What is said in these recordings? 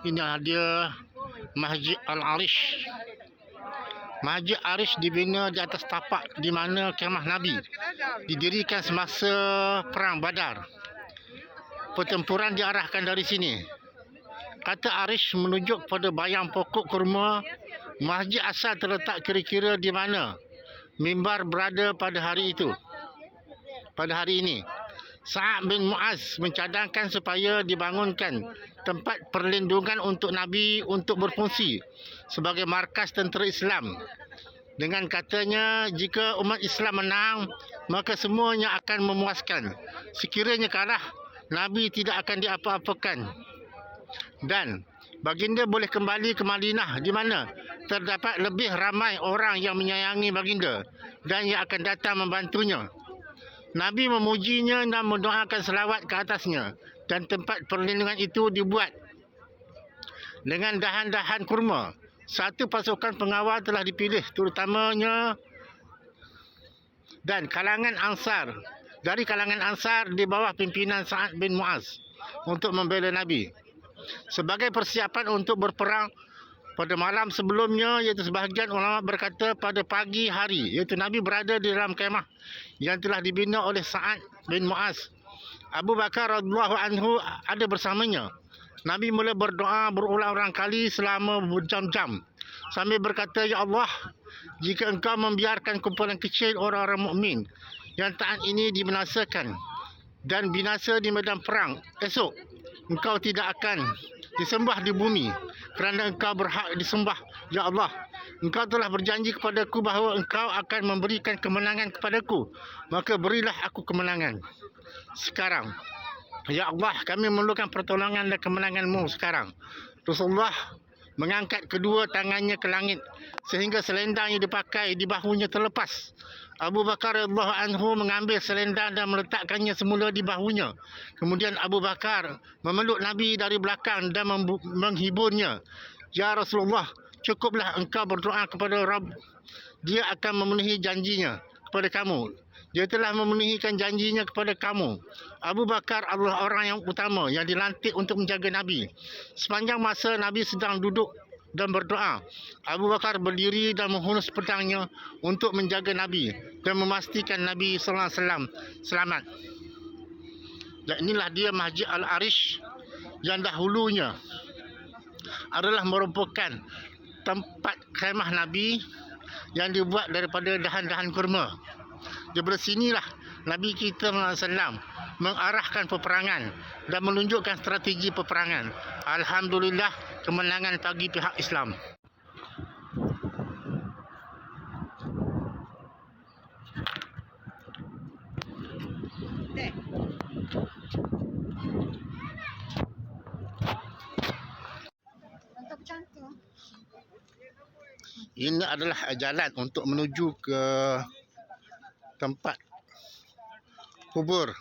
Ini dia Masjid Al-Arish. Masjid Arish dibina di atas tapak di mana kemah Nabi didirikan semasa Perang Badar. Pertempuran diarahkan dari sini. Kata Arish menunjuk pada bayang pokok kurma. Masjid asal terletak kira-kira di mana mimbar berada pada hari itu. Pada hari ini, Sa'ad bin Mu'az mencadangkan supaya dibangunkan tempat perlindungan untuk Nabi untuk berfungsi sebagai markas tentera Islam. Dengan katanya, jika umat Islam menang, maka semuanya akan memuaskan. Sekiranya kalah, Nabi tidak akan diapa-apakan. Dan baginda boleh kembali ke Madinah di mana terdapat lebih ramai orang yang menyayangi baginda dan yang akan datang membantunya. Nabi memujinya dan mendoakan selawat ke atasnya, dan tempat perlindungan itu dibuat dengan dahan-dahan kurma. Satu pasukan pengawal telah dipilih terutamanya dan kalangan Ansar, dari kalangan Ansar di bawah pimpinan Sa'ad bin Mu'az untuk membela Nabi. Sebagai persiapan untuk berperang pada malam sebelumnya, iaitu sebahagian ulama berkata pada pagi hari, iaitu Nabi berada di dalam kemah yang telah dibina oleh Sa'ad bin Mu'az. Abu Bakar radhiyallahu anhu ada bersamanya. Nabi mula berdoa berulang-ulang kali selama berjam-jam sambil berkata, "Ya Allah, jika engkau membiarkan kumpulan kecil orang-orang mukmin yang taat ini dibinasakan dan binasa di medan perang, esok engkau tidak akan disembah di bumi kerana engkau berhak disembah. Ya Allah, engkau telah berjanji kepadaku bahawa engkau akan memberikan kemenangan kepadaku, maka berilah aku kemenangan sekarang. Ya Allah, kami memerlukan pertolongan dan kemenanganmu sekarang." Rasulullah mengangkat kedua tangannya ke langit sehingga selendang yang dipakai di bahunya terlepas. Abu Bakar radhiyallahu anhu mengambil selendang dan meletakkannya semula di bahunya. Kemudian Abu Bakar memeluk Nabi dari belakang dan menghiburnya. "Ya Rasulullah, cukuplah engkau berdoa kepada Rabb. Dia akan memenuhi janjinya kepada kamu. Dia telah memenuhikan janjinya kepada kamu." Abu Bakar adalah orang yang utama yang dilantik untuk menjaga Nabi. Sepanjang masa Nabi sedang duduk dan berdoa, Abu Bakar berdiri dan menghunus pedangnya untuk menjaga Nabi dan memastikan Nabi sallallahu alaihi wasallam selamat. Dan inilah dia Masjid Al-Arish yang dahulunya adalah merupakan tempat kemah Nabi yang dibuat daripada dahan-dahan kurma. Daripada sinilah Nabi kita SAW mengarahkan peperangan dan menunjukkan strategi peperangan. Alhamdulillah, kemenangan bagi pihak Islam. Ini adalah jalan untuk menuju ke tempat kubur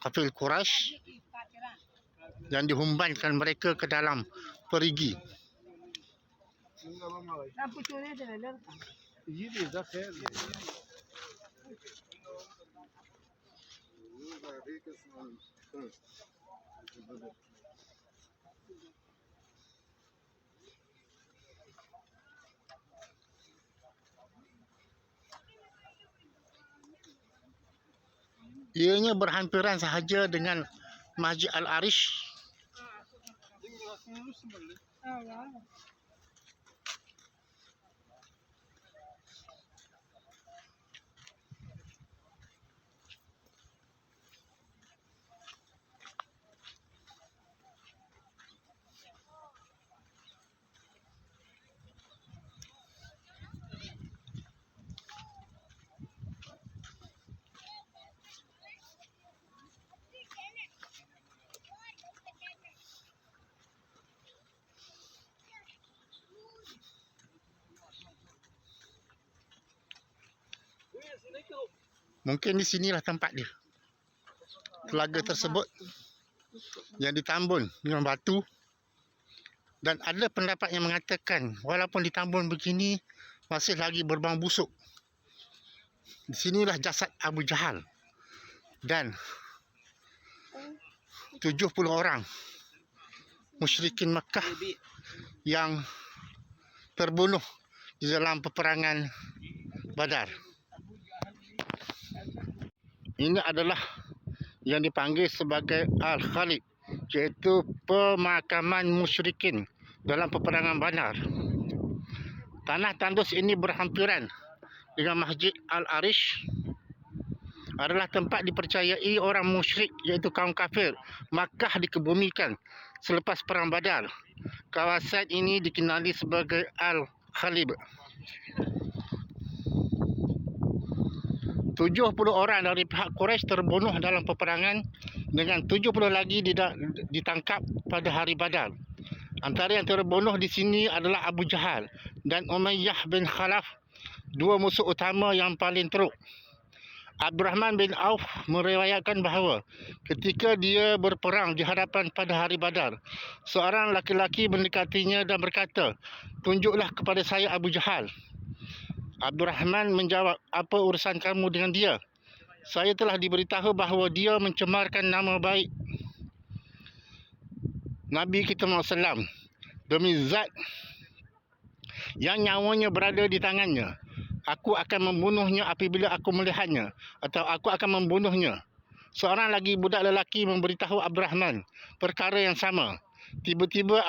kafir Quraisy yang dihumbankan mereka ke dalam perigi. Ianya berhampiran sahaja dengan Masjid Al-Arish. Mungkin di sinilah tempat dia. Telaga tersebut yang ditambun dengan batu. Dan ada pendapat yang mengatakan walaupun ditambun begini masih lagi berbau busuk. Di sinilah jasad Abu Jahal. Dan 70 orang musyrikin Makkah yang terbunuh di dalam peperangan Badar. Ini adalah yang dipanggil sebagai Al-Khalib, iaitu pemakaman musyrikin dalam peperangan Badar. Tanah tandus ini berhampiran dengan Masjid Al-Arish, adalah tempat dipercayai orang musyrik, iaitu kaum kafir Makkah dikebumikan selepas perang Badar. Kawasan ini dikenali sebagai Al-Khalib. 70 orang dari pihak Quraisy terbunuh dalam peperangan, dengan 70 lagi ditangkap pada hari Badar. Antara yang terbunuh di sini adalah Abu Jahal dan Umayyah bin Khalaf, dua musuh utama yang paling teruk. Abdurrahman bin Auf meriwayatkan bahawa ketika dia berperang di hadapan pada hari Badar, seorang laki-laki mendekatinya dan berkata, "Tunjuklah kepada saya Abu Jahal." Abdurrahman menjawab, "Apa urusan kamu dengan dia? Saya telah diberitahu bahawa dia mencemarkan nama baik Nabi kita SAW. Demi zat yang nyawanya berada di tangannya, aku akan membunuhnya apabila aku melihatnya, atau aku akan membunuhnya." Seorang lagi budak lelaki memberitahu Abdurrahman perkara yang sama. Tiba-tiba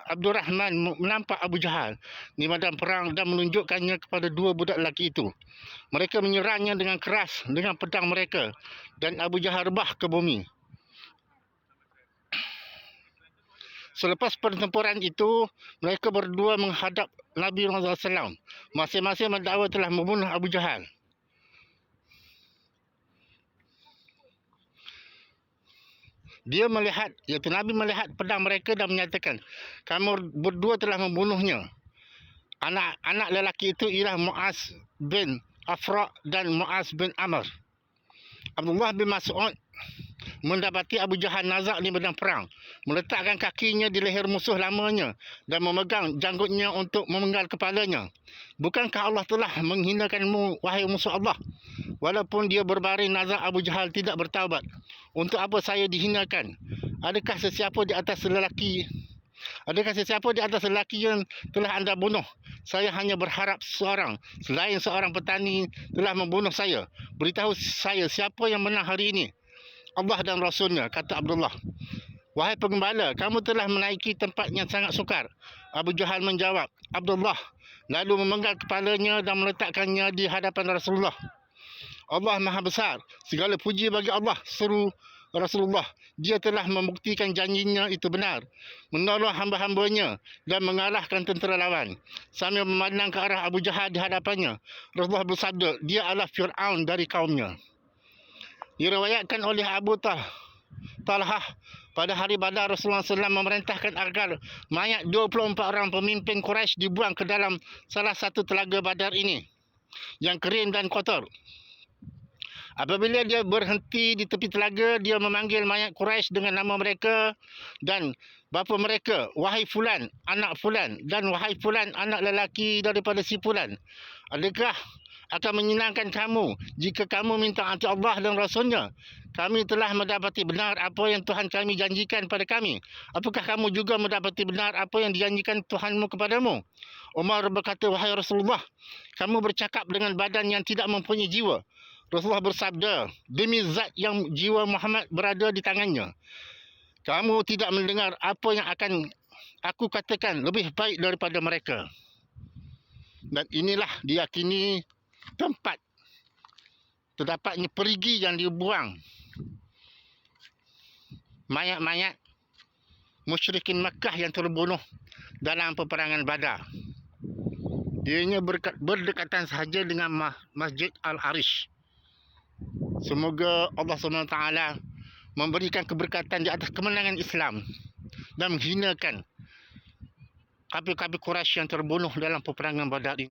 Abdurrahman menampak Abu Jahal di medan perang dan menunjukkannya kepada dua budak lelaki itu. Mereka menyerangnya dengan keras dengan pedang mereka, dan Abu Jahal rebah ke bumi. Selepas pertempuran itu, mereka berdua menghadap Nabi Muhammad SAW. Masing-masing mendakwa telah membunuh Abu Jahal. Dia melihat, iaitu Nabi melihat pedang mereka dan menyatakan, "Kamu berdua telah membunuhnya." Anak lelaki itu ialah Muaz bin Afra dan Muaz bin Amr. Abdullah bin Mas'ud mendapati Abu Jahal nazak di medan perang, meletakkan kakinya di leher musuh lamanya dan memegang janggutnya untuk memenggal kepalanya. "Bukankah Allah telah menghinakanmu, wahai musuh Allah?" Walaupun dia berbaring nazak, Abu Jahal tidak bertaubat. "Untuk apa saya dihinakan? Adakah sesiapa di atas lelaki yang telah anda bunuh? Saya hanya berharap selain seorang petani telah membunuh saya. Beritahu saya siapa yang menang hari ini." "Allah dan Rasulnya," kata Abdullah. "Wahai penggembala, kamu telah menaiki tempat yang sangat sukar." Abu Jahal menjawab, Abdullah, lalu memenggal kepalanya dan meletakkannya di hadapan Rasulullah. "Allah Maha Besar, segala puji bagi Allah," seru Rasulullah. "Dia telah membuktikan janjinya itu benar, menolong hamba-hambanya dan mengalahkan tentera lawan." Sambil memandang ke arah Abu Jahal di hadapannya, Rasulullah bersabda, "Dia adalah Fir'aun dari kaumnya." Diriwayatkan oleh Abu Talhah, pada hari Badar Rasulullah SAW memerintahkan agar mayat 24 orang pemimpin Quraisy dibuang ke dalam salah satu telaga Badar ini yang kering dan kotor. Apabila dia berhenti di tepi telaga, dia memanggil mayat Quraisy dengan nama mereka dan bapa mereka, "Wahai Fulan, anak Fulan, dan wahai Fulan, anak lelaki daripada si Fulan, adakah akan menyenangkan kamu jika kamu minta anti Allah dan Rasulnya? Kami telah mendapati benar apa yang Tuhan kami janjikan pada kami. Apakah kamu juga mendapati benar apa yang dijanjikan Tuhanmu kepadamu?" Umar berkata, "Wahai Rasulullah, kamu bercakap dengan badan yang tidak mempunyai jiwa." Rasulullah bersabda, "Demi zat yang jiwa Muhammad berada di tangannya, kamu tidak mendengar apa yang akan aku katakan lebih baik daripada mereka." Dan inilah diyakini tempat terdapatnya perigi yang dibuang mayat-mayat musyrikin Makkah yang terbunuh dalam peperangan Badar. Dianya berdekatan sahaja dengan Masjid Al-Arish. Semoga Allah SWT memberikan keberkatan di atas kemenangan Islam dan menghinakan kafir-kafir Quraisy yang terbunuh dalam peperangan Badar ini.